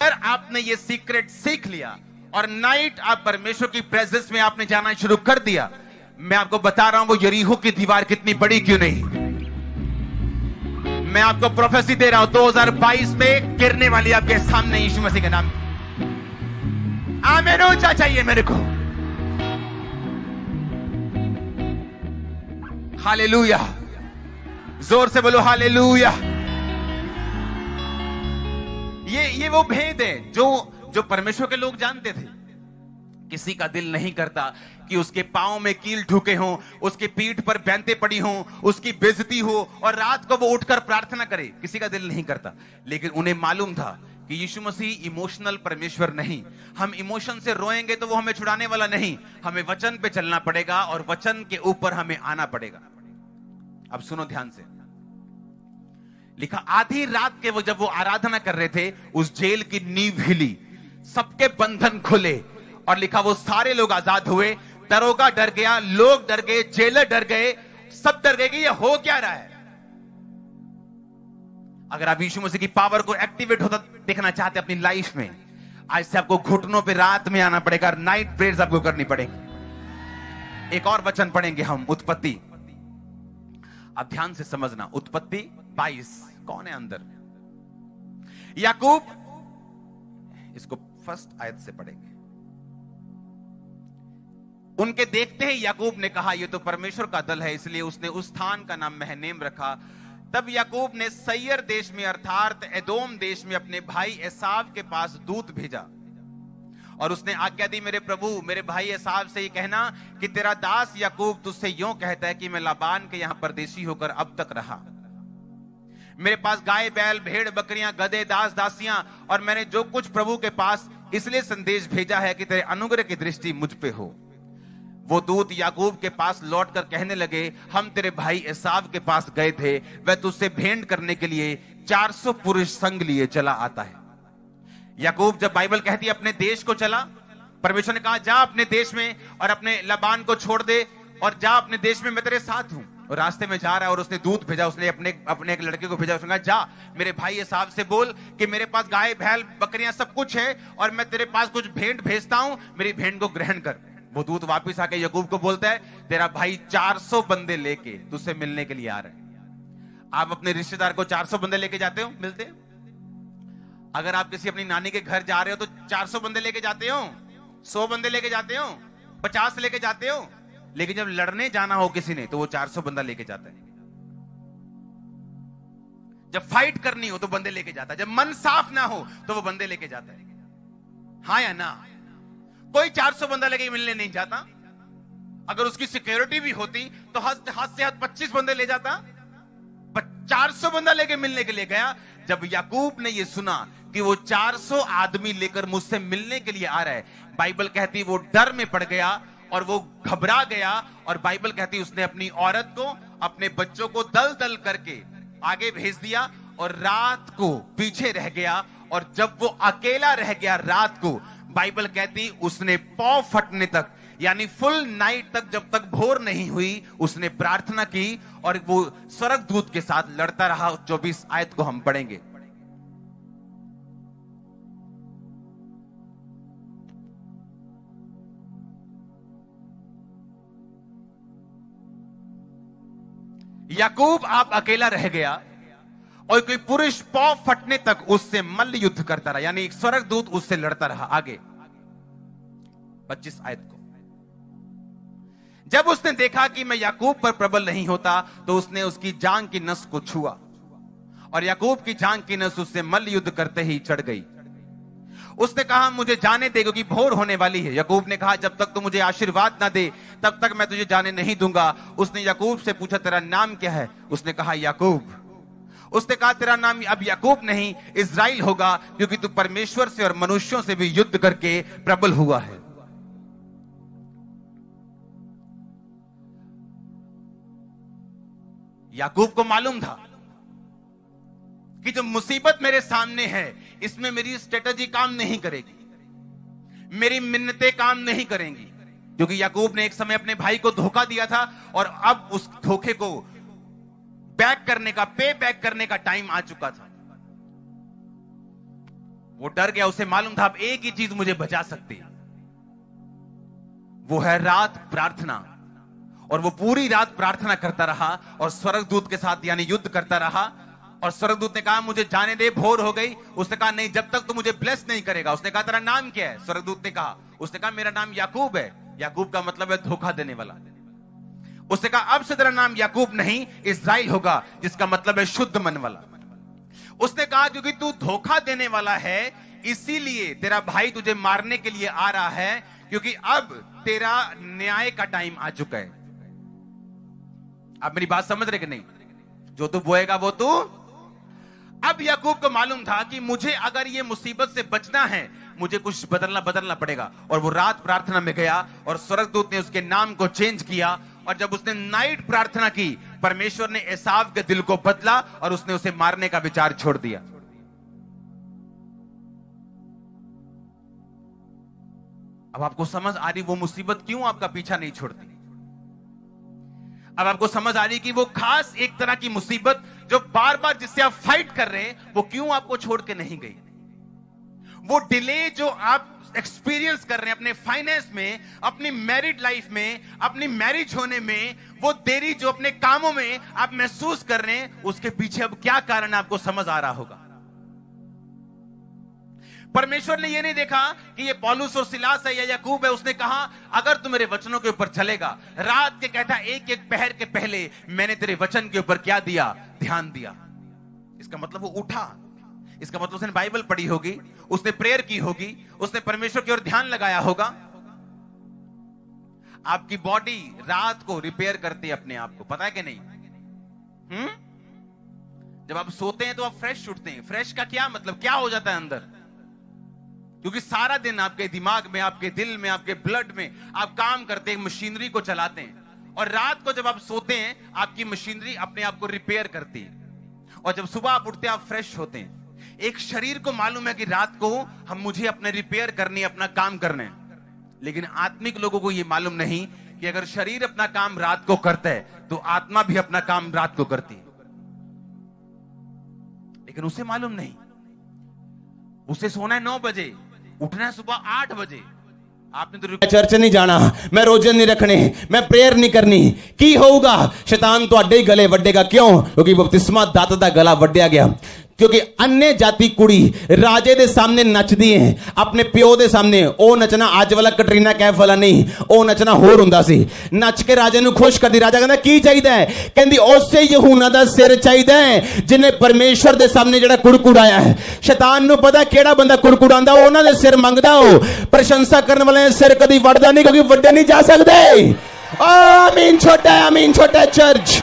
अगर आपने ये सीक्रेट सीख लिया और नाइट आप परमेश्वर की प्रेजेंस में आपने जाना शुरू कर दिया, मैं आपको बता रहा हूं वो यरीहो की दीवार कितनी बड़ी क्यों नहीं। मैं आपको प्रोफेसी दे रहा हूं 2022 में गिरने वाली आपके सामने यीशु मसीह के नाम। आमीन। ऊंचा चाहिए मेरे को। हालेलुया। जोर से बोलो हालेलुया। ये वो भेद है जो परमेश्वर के लोग जानते थे। किसी का दिल नहीं करता कि उसके पांव में कील ठुके हों, उसकी पीठ पर बैंतें पड़ी हों, उसकी बेइज्जती हो और रात को वो उठकर प्रार्थना करे। किसी का दिल नहीं करता, लेकिन उन्हें मालूम था कि यीशु मसीह इमोशनल परमेश्वर नहीं। हम इमोशन से रोएंगे तो वो हमें छुड़ाने वाला नहीं। हमें वचन पे चलना पड़ेगा और वचन के ऊपर हमें आना पड़ेगा। अब सुनो ध्यान से। लिखा आधी रात के जब वो आराधना कर रहे थे, उस जेल की नींव हिली, सबके बंधन खुले और लिखा वो सारे लोग आजाद हुए। दरोगा डर गया, लोग डर गए, जेलर डर गए, सब डर गए कि ये हो क्या रहा है। अगर आप यीशु मसीह की पावर को एक्टिवेट होता देखना चाहते अपनी लाइफ में, आज से आपको घुटनों पे रात में आना पड़ेगा, नाइट प्रेयर्स आपको करनी पड़ेगी। एक और वचन पढ़ेंगे हम, उत्पत्ति। अब ध्यान से समझना, उत्पत्ति 22 कौन है अंदर? याकूब। इसको फर्स्ट आयत से पढ़ेंगे। उनके देखते ही याकूब ने कहा यह तो परमेश्वर का दल है, इसलिए उसने उस स्थान का नाम महनेम रखा। तब याकूब ने सैयर देश में अर्थात एदोम देश में अपने भाई एसाव के पास दूत भेजा और उसने आज्ञा दी, मेरे प्रभु मेरे भाई एसाव से ये कहना कि तेरा दास याकूब तुझसे यूं कहता है कि मैं लाबान के यहां परदेशी होकर अब तक रहा। मेरे पास गाय बैल भेड़ बकरियां गधे दास दासियां और मैंने जो कुछ प्रभु के पास इसलिए संदेश भेजा है कि तेरे अनुग्रह की दृष्टि मुझ पे हो। वो दूत याकूब के पास लौटकर कहने लगे, हम तेरे भाई एसाव के पास गए थे, वह तुझसे भेंट करने के लिए 400 पुरुष संग लिए चला आता है। याकूब जब बाइबल कहती है अपने देश को चला, परमेश्वर ने कहा जा अपने देश में और अपने लबान को छोड़ दे और जा अपने देश में, मैं तेरे साथ हूं। और रास्ते में जा रहा है और उसने दूत भेजा, उसने अपने एक लड़के को भेजा, उसने कहा जा मेरे भाई एसाव से बोल कि मेरे पास गाय बैल बकरियां सब कुछ है और मैं तेरे पास कुछ भेंट भेजता हूं, मेरी भेंट को ग्रहण कर। वो दूत वापस आके याकूब को बोलता है, तेरा भाई 400 बंदे लेके तुझसे मिलने के लिए आ रहे हैं। आप अपने रिश्तेदार को 400 बंदे लेके जाते हो मिलते? अगर आप किसी अपनी नानी के घर जा रहे हो तो 400 बंदे लेके जाते हो, 100 बंदे लेके जाते हो, 50 लेके जाते हो। लेकिन जब लड़ने जाना हो किसी ने तो वो 400 बंदा लेके जाता है। जब फाइट करनी हो तो बंदे लेके जाता है, जब मन साफ ना हो तो वो बंदे लेके जाता है। हाँ या ना? कोई 400 बंदा लेके मिलने नहीं जाता। अगर उसकी सिक्योरिटी भी होती तो हाथ से हाथ 25 बंदे ले जाता, पर 400 बंदा लेके मिलने के लिए गया। जब याकूब ने ये सुना कि वो 400 आदमी लेकर मुझसे मिलने के लिए आ रहा है, बाइबल कहती वो डर में पड़ गया और वो घबरा गया। और बाइबल कहती उसने अपनी औरत को अपने बच्चों को दल दल करके आगे भेज दिया और रात को पीछे रह गया। और जब वो अकेला रह गया रात को, बाइबल कहती उसने पौ फटने तक यानी फुल नाइट तक, जब तक भोर नहीं हुई, उसने प्रार्थना की और वो स्वर्गदूत के साथ लड़ता रहा। 24 आयत को हम पढ़ेंगे। याकूब आप अकेला रह गया और कोई पुरुष पौ फटने तक उससे मल्ल युद्ध करता रहा, यानी एक स्वर्गदूत उससे लड़ता रहा। आगे 25 आयत को, जब उसने देखा कि मैं याकूब पर प्रबल नहीं होता तो उसने उसकी जांग की नस को छुआ और याकूब की जांग की नस उससे मल्ल युद्ध करते ही चढ़ गई। उसने कहा मुझे जाने दे क्योंकि भोर होने वाली है। याकूब ने कहा जब तक तू मुझे आशीर्वाद ना दे तब तक मैं तुझे जाने नहीं दूंगा। उसने याकूब से पूछा तेरा नाम क्या है? उसने कहा याकूब। उसने कहा तेरा नाम अब याकूब नहीं इस्राएल होगा, क्योंकि तू परमेश्वर से और मनुष्यों से भी युद्ध करके प्रबल हुआ है। याकूब को मालूम था कि जो मुसीबत मेरे सामने है इसमें मेरी स्ट्रेटजी काम नहीं करेगी, मेरी मिन्नतें काम नहीं करेंगी, क्योंकि याकूब ने एक समय अपने भाई को धोखा दिया था और अब उस धोखे को बैक करने का, पे बैक करने का टाइम आ चुका था। वो डर गया, उसे मालूम था अब एक ही चीज मुझे बचा सकती है, वो है रात प्रार्थना। और वो पूरी रात प्रार्थना करता रहा और स्वर्गदूत के साथ यानी युद्ध करता रहा। और स्वर्गदूत ने कहा मुझे जाने दे, भोर हो गई। उसने कहा नहीं, जब तक तू मुझे ब्लेस नहीं करेगा। उसने कहा तेरा नाम क्या है? स्वर्गदूत ने कहा, उसने कहा मेरा नाम याकूब है। याकूब का मतलब है धोखा देने वाला। उसने कहा अब से तेरा नाम याकूब नहीं इस्राएल होगा, जिसका मतलब है शुद्ध मन वाला। उसने कहा क्योंकि तू धोखा देने वाला है, इसीलिए तेरा भाई तुझे मारने के लिए आ रहा है, क्योंकि अब तेरा न्याय का टाइम आ चुका है। आप मेरी बात समझ रहे कि नहीं? जो तू बोएगा वो तू। अब याकूब को मालूम था कि मुझे अगर ये मुसीबत से बचना है, मुझे कुछ बदलना पड़ेगा। और वो रात प्रार्थना में गया और स्वर्गदूत ने उसके नाम को चेंज किया। और जब उसने नाइट प्रार्थना की, परमेश्वर ने एसाव के दिल को बदला और उसने उसे मारने का विचार छोड़ दिया। अब आपको समझ आ रही वो मुसीबत क्यों आपका पीछा नहीं छोड़ती। अब आपको समझ आ रही कि वो खास एक तरह की मुसीबत जो बार बार जिससे आप फाइट कर रहे हैं, वो क्यों आपको छोड़ के नहीं गई। वो डिले जो आप एक्सपीरियंस कर रहे हैं अपने फाइनेंस में, अपनी मैरिड लाइफ में, अपनी मैरिज होने में, वो देरी जो अपने कामों में आप महसूस कर रहे हैं, उसके पीछे अब क्या कारण है आपको समझ आ रहा होगा। परमेश्वर ने यह नहीं देखा कि ये पौलुस और सिलास है या याकूब है। उसने कहा अगर तू मेरे वचनों के ऊपर चलेगा, रात के कहता एक एक पहर के पहले मैंने तेरे वचन के ऊपर क्या दिया? ध्यान दिया। इसका मतलब वो उठा, इसका मतलब उसने बाइबल पढ़ी होगी, उसने प्रेयर की होगी, उसने परमेश्वर की ओर ध्यान लगाया होगा। आपकी बॉडी रात को रिपेयर करती है अपने आप को, पता है कि नहीं? जब आप सोते हैं तो आप फ्रेश उठते हैं। फ्रेश का क्या मतलब, क्या हो जाता है अंदर? क्योंकि सारा दिन आपके दिमाग में, आपके दिल में, आपके ब्लड में आप काम करते हैं, मशीनरी को चलाते हैं। और रात को जब आप सोते हैं, आपकी मशीनरी अपने आप को रिपेयर करती है। और जब सुबह आप उठते हैं, आप फ्रेश होते हैं। एक शरीर को मालूम है कि रात को मुझे अपने रिपेयर करनी, अपना काम करना है। लेकिन आत्मिक लोगों को यह मालूम नहीं कि अगर शरीर अपना काम रात को करता है, तो आत्मा भी अपना काम रात को करती है। लेकिन उसे मालूम नहीं, उसे सोना है 9 बजे, उठना है सुबह 8 बजे। आपने तो चर्च नहीं जाना, मैं रोजे नहीं रखने, मैं प्रेयर नहीं करनी, की होगा? शैतान तुहाडे गले वड्डेगा। क्यों? क्योंकि बपतिस्मा दाता दा गला वड्डिया गया। क्योंकि अन्य जाति कुड़ी राजे दे सामने नचदी है, अपने प्यो दे सामने। ओ नचना अज वाला कटरीना कैफ वाला नहीं, ओ नचना होर हुंदा सी। नच के राजे नु खुश करदी। राजा कहंदा की चाहिदा है? कहंदी उसे यूहन्ना दा सिर चाहिदा है जिन्हें परमेश्वर दे सामने जेड़ा कुड़कुड़ाया है। शैतान नु पता केड़ा बंदा कुड़कुड़ांदा, उन्हां दे सिर मंगदा हो। प्रशंसा करने वाले सिर कदी वड़दा नहीं, क्योंकि वड्डे नहीं जा सकदे। आमीन छोटा, आमीन छोटा चर्च।